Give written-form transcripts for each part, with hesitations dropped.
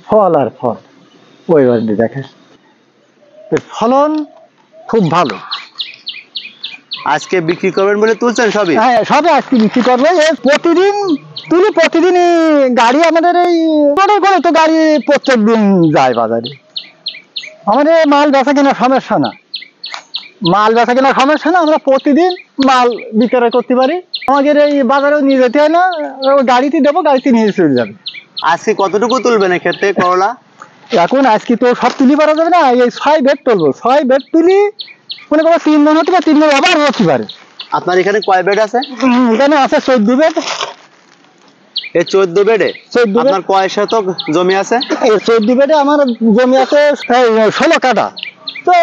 ফল আর ফল ওই বাড়িতে দেখেন ফলন খুব ভালো। আজকে বিক্রি করবেন বলে তুলছেন সবই? হ্যাঁ, সবে আজকে বিক্রি করবো। প্রতিদিন তুলি, প্রতিদিনই গাড়ি আমাদের এই করে করে তো গাড়ি প্রত্যেক দিন যায় বাজারে। আমাদের মাল বেচা কেনার সমস্যা না, মাল বেচা কেনার সমস্যা না, আমরা প্রতিদিন মাল বিক্রয় করতে পারি। আমাদের এই বাজারেও নিয়ে যেতে হয় না, ওই গাড়িতে দেবো, গাড়িতে নিয়ে চলে যাবে। আজকে কতটুকু তুলবেন এক্ষেত্রে করলা? এখন আজকে তো সব তুলি পারা যাবে না, এই 6 বেড তুলবো। 6 বেড তুলি মনে করো 3 মন হতে পারে, 3 মন আবার হতে পারে। আপনার এখানে কয় বেড আছে? এখানে আছে 14 বেড। এই 14 বেডে আপনার কয় শতক জমি আছে? এই 14 বেডে আমার জমি আছে 16 কাঠা, তো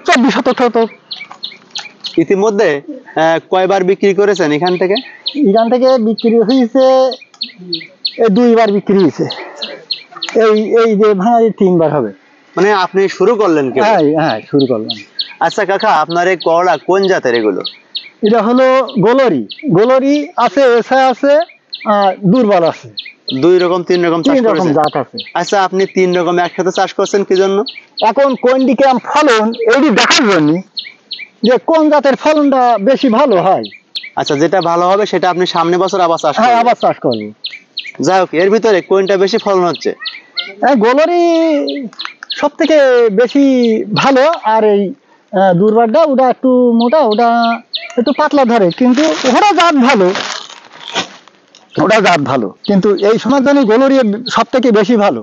24 শতক। ইতিমধ্যে কয়বার বিক্রি করেছেন এখান থেকে? এখান থেকে বিক্রি হয়েছে 2 বার বিক্রি হয়েছে। এই যে ভাই 3 বার হবে। মানে আপনি শুরু করলেন কি? হ্যাঁ, শুরু করলাম। আচ্ছা কাকা, আপনার এই করলা কোন জাতের এগুলো? এটা হলো গোলরি। গোলরি আছে, এসা আছে, আর দুর্বল আছে। 2 রকম 3 রকম চাষ 3 রকম করেছেন? জাত আছে। আচ্ছা, আপনি 3 রকম একসাথে চাষ করছেন কি জন্য? এখন কোন দিকে ফলন এটি দেখার জন্য, যে কোন জাতের ফলনটা বেশি ভালো হয়। আচ্ছা, যেটা ভালো হবে সেটা আপনি সামনে বছর আবার চাষ হ্যাঁ, করবেন। আবার চাষ করবো। যাই হোক, এর ভিতরে কোনটা বেশি ফলন হচ্ছে? গোলরি সব থেকে বেশি ভালো, আর এই দুর্বারটা ওটা একটু মোটা, ওটা একটু পাতলা ধরে, কিন্তু ওটা জাত ভালো, ওটা জাত ভালো, কিন্তু এই সময় জন্য গোলরি সব থেকে বেশি ভালো।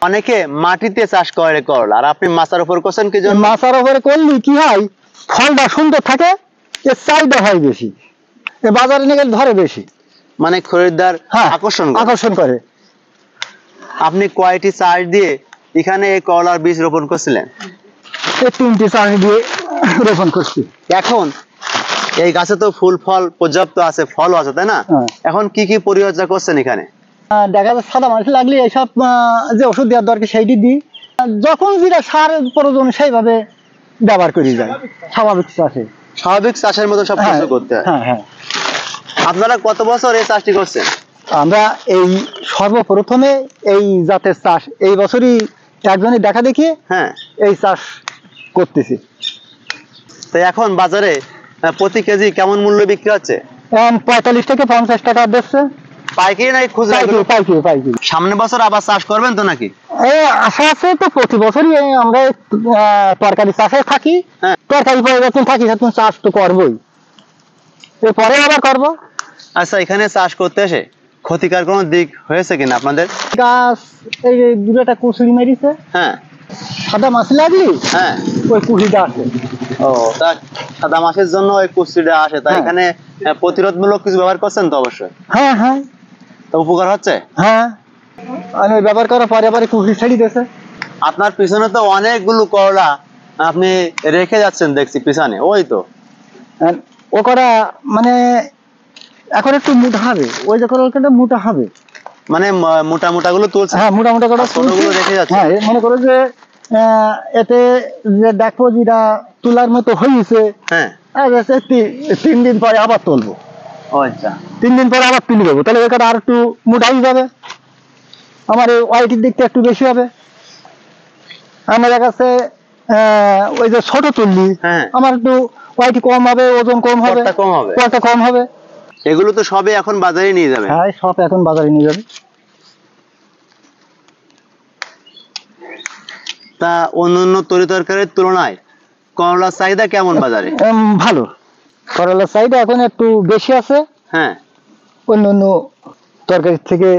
অনেকে মাটিতে চাষ করে করলা, আর আপনি মাচার উপর করছেন কি জন্য? মাচার উপরে করলে কি হয়, ফলটা সুন্দর থাকে, এর চাহিদা হয় বেশি, বাজারে নিয়ে গেলে ধরে বেশি, মানে খরিদ্দার আকর্ষণ করে। আপনি কয়টি চাষ দিয়ে এখানে এই করলার বীজ রোপণ করছিলেন? এই 3টি চাষ দিয়ে রোপণ করছি। এখন এই গাছে তো ফুল ফল পর্যাপ্ত আছে, ফলও আছে, তাই না? এখন কি কি পরিচর্যা করছেন এখানে? দেখা যাচ্ছে সাদা মাছি লাগলে এইসব যে ওষুধ দেওয়ার দরকার সেইটি দিই, যখন যেটা সার প্রয়োজন সেইভাবে ব্যবহার করি যায়। স্বাভাবিক চাষের মতো সব কিছু করতে হয়। হ্যাঁ। আপনারা কত বছর এই চাষটি করছেন? আমরা এই সর্বপ্রথমে এই জাতের চাষ এই বছরই একজনই দেখা দেখি এই চাষ করতেছি। তো এখন বাজারে প্রতি কেজি কেমন মূল্য বিক্রি হচ্ছে? 45 থেকে 50 টাকা দিচ্ছে। পাইকারি নাই খুচরা? পাইকারি। সামনে বছর আবার চাষ করবেন তো নাকি? আশা আছে তো, প্রতি বছরই আমরা তরকারি চাষে থাকি, তরকারি পরিবর্তন থাকি, চাষ তো করবোই, এরপরে আবার করবো। আচ্ছা, এখানে চাষ করতে এসে ক্ষতিকর কোনো দিক হয়েছে কিনা আপনাদের? গাছ এই যে 2টা কুচুরি মেরিছে, সাদা মাছ লাগলি ওই কুচুরিটা আসে। ও, তা সাদা মাছের জন্য ওই কুচুরিটা আসে, তাই এখানে প্রতিরোধমূলক কিছু ব্যবহার করছেন তো? অবশ্যই। হ্যাঁ। তো উপকার হচ্ছে? হ্যাঁ, আমি ব্যবহার করার পরে আবার কুচুরি ছেড়ে দিয়েছে। আপনার পিছনে তো অনেকগুলো করলা আপনি রেখে যাচ্ছেন দেখছি পিছনে, ওই তো ও করা মানে এখন একটু মোটা হবে, ওই যে করলাটা মোটা হবে, মানে মোটা মোটা গুলো তুলছে। হ্যাঁ, মোটা করে ছোটগুলো রেখে যাচ্ছে। হ্যাঁ, মনে করো যে এতে যে দেখো যেটা তোলার মতো হয়েছে, 3 দিন পরে আবার তুলবো। আচ্ছা, 3 দিন পরে আবার তুলে দেবো, তাহলে ওইটা আর একটু মোটা হয়ে যাবে, আমার এই ওয়াইটির দিকটা একটু বেশি হবে। আমার কাছে ওই যে ছোট তুললি আমার একটু ওয়াইটি কম হবে, ওজন কম হবে, কত কম হবে। এগুলো তো সবই এখন বাজারে নিয়ে যাবে? হ্যাঁ, সব এখন বাজারে নিয়ে যাবে। তা অন্যান্য তরিতরকারির তুলনায় করলার চাহিদা কেমন বাজারে? ভালো, করলার চাহিদা এখন একটু বেশি আছে। অন্যান্য তরকারির থেকে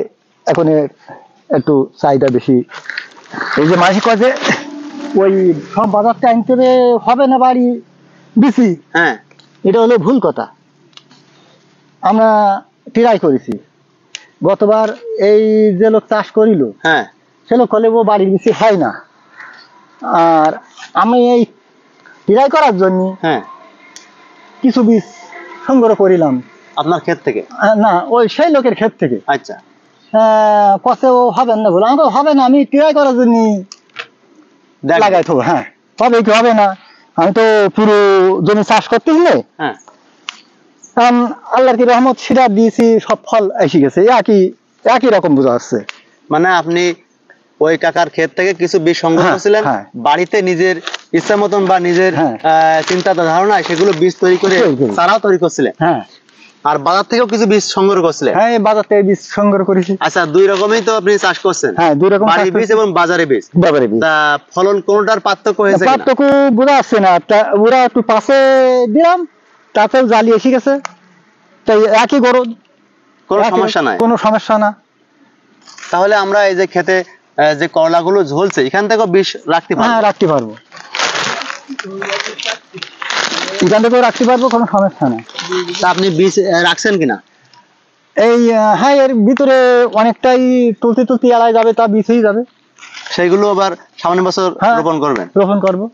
এখন একটু চাহিদা বেশি। এই যে মাসে কাজে ওই সব বাজারটা আনতে হবে না বাড়ি বেশি, এটা হলো ভুল কথা। আমরা ট্রাই করেছি, গতবার এই যে লোক চাষ করিল সে লোক হলে ও বাড়ির বেশি হয় না, আর আমি এই ট্রাই করার জন্য কিছু বীজ সংগ্রহ করিলাম। আপনার ক্ষেত থেকে? না, ওই সেই লোকের ক্ষেত থেকে। আচ্ছা, কষে ও হবে না বলে, আমাকে হবে না, আমি ট্রাই করার জন্য লাগাই থাকবো। হ্যাঁ, হবে কি হবে না, আমি তো পুরো জমি চাষ করতে হলে আল্লাহর কি রহমত সিরা দিয়েছি, সব ফল এসে গেছে, একই রকম বোঝা যাচ্ছে। মানে আপনি ওই কাকার ক্ষেত থেকে কিছু বীজ সংগ্রহ করছিলেন, বাড়িতে নিজের ইচ্ছা মতন বা নিজের চিন্তা ধারণায় সেগুলো বীজ তৈরি করে চারাও তৈরি করছিলেন। আর বাজার থেকেও কিছু বীজ সংগ্রহ করছিলেন। হ্যাঁ, বাজার থেকে বীজ সংগ্রহ করেছি। আচ্ছা, দুই রকমই তো আপনি চাষ করছেন। হ্যাঁ, দুই রকম, বাড়ির বীজ এবং বাজারে বীজ। তা ফলন কোনটার পার্থক্য হয়েছে? পার্থক্য বোঝা আসছে না। ওরা একটু পাশে দিলাম, তাতেও জালি এসে গেছে, তাই একই গরম, কোনো সমস্যা নাই, কোনো সমস্যা না। তাহলে আমরা এই যে খেতে যে করলাগুলো ঝলছে এখান থেকেও বীজ রাখতে পারবো? হ্যাঁ, রাখতে পারবো, এখান থেকেও রাখতে পারবো, কোনো সমস্যা নেই। তা আপনি বীজ রাখছেন কিনা? এই হ্যাঁ, এর ভিতরে অনেকটাই তুলতে তুলতে এড়াই যাবে, তা বীজ হয়ে যাবে, সেইগুলো আবার সামনের বছর রোপণ করবেন? রোপণ করবো।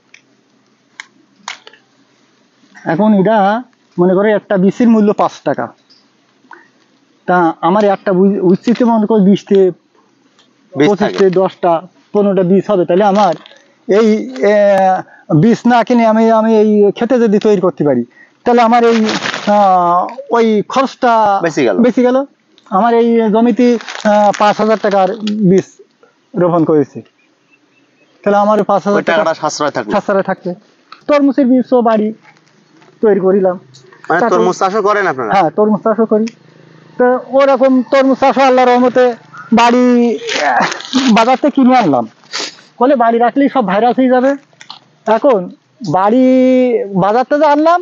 এখন এটা মনে করে একটা বীজের মূল্য 5 টাকা, তা আমার একটা উচিত মনে করে 20 25 10টা 15টা বীজ হবে, তাহলে আমার এই বীজ না কিনে আমি এই খেতে যদি তৈরি করতে পারি, তাহলে আমার এই ওই খরচটা বেশি গেল। আমার এই জমিতে 5,000 টাকার বীজ রোপণ করেছে, তাহলে আমার 5,000 টাকা সাশ্রয় থাকবে। তরমুজের বীজও বাড়ি তৈরি করিলাম। তরমুজ চাষও করেন আপনারা? হ্যাঁ, তরমুজ চাষও করি। তো ওরকম তরমুজ চাষও আল্লাহর রহমতে বাড়ি বাজার থেকে কিনে আনলাম, বলে বাড়ি রাখলেই সব ভাইরাস হয়ে যাবে। এখন বাড়ি বাজার থেকে আনলাম,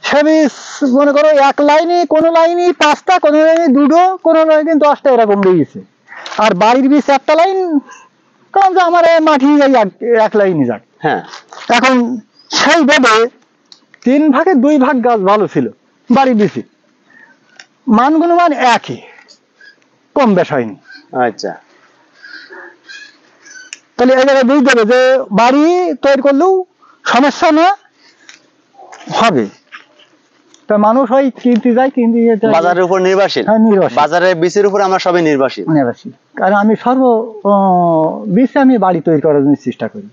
সে বীজ মনে করো এক লাইনে, কোনো লাইনে 5টা, কোনো লাইনে 2টো, কোনো লাইনে 10টা, এরকম লেগেছে। আর বাড়ির বীজ একটা লাইন, কারণ যে আমার মাটি যাই এক লাইনে যাক। এখন সেই ভেবে 3 ভাগের 2 ভাগ গাছ ভালো ছিল বাড়ির বীজে, মান একই, কম বেশ হয়নি। আচ্ছা, তাহলে এই জায়গায় বুঝতে হবে যে বাড়ি তৈরি করলেও সমস্যা না হবে। তা মানুষ হয় কিনতে যায়, কিনতে বাজারের উপর নির্ভরশীল। হ্যাঁ, নির্ভরশীল, বাজারের বীজের উপর আমরা সবাই নির্ভরশীল। কারণ আমি বীজ আমি বাড়ি তৈরি করার জন্য চেষ্টা করি।